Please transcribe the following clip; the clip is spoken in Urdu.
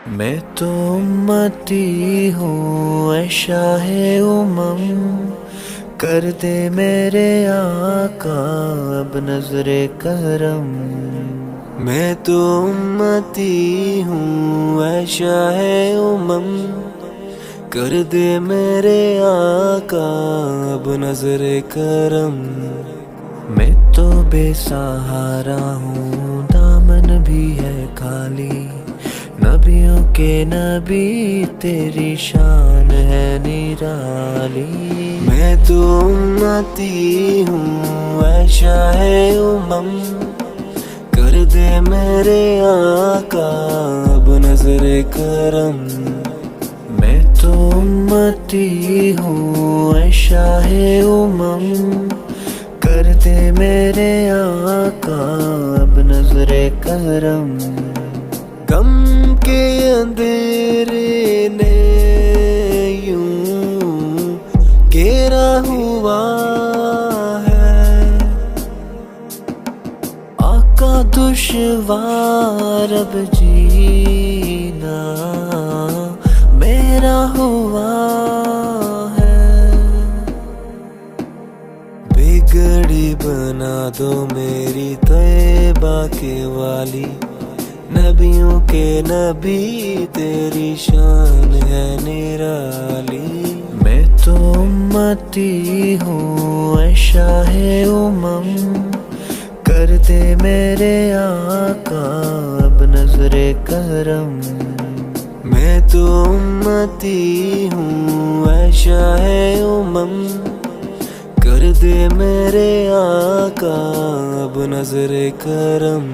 میں تو امتی ہوں اے شاہ امم، کر دے میرے آقا اب نظر کرم۔ میں تو امتی ہوں اے شاہ امم، کر دے میرے آقا اب نظر کرم۔ میں تو بے سہارا ہوں، دامن بھی ہے خالی، نبیوں کے نبی تیری شان ہے نرالی۔ میں تو امتی ہوں اے شاہ امم، کر دے میرے آقا اب نظر کرم۔ میں تو امتی ہوں اے شاہ امم، کر دے میرے آقا اب نظر کرم۔ غم کے اندھیرے نے یوں گھیرا ہوا ہے، آقا دشوار اب جینا میرا ہوا ہے۔ بگڑی بنا دو میری طیبہ کے والی، نبیوں کے نبی تیری شان ہے نرالی۔ میں تو امتی ہوں اے شاہ امم، کر دے میرے آقا اب نظر کرم۔ میں تو امتی ہوں اے شاہ امم، کر دے میرے آقا اب نظر کرم۔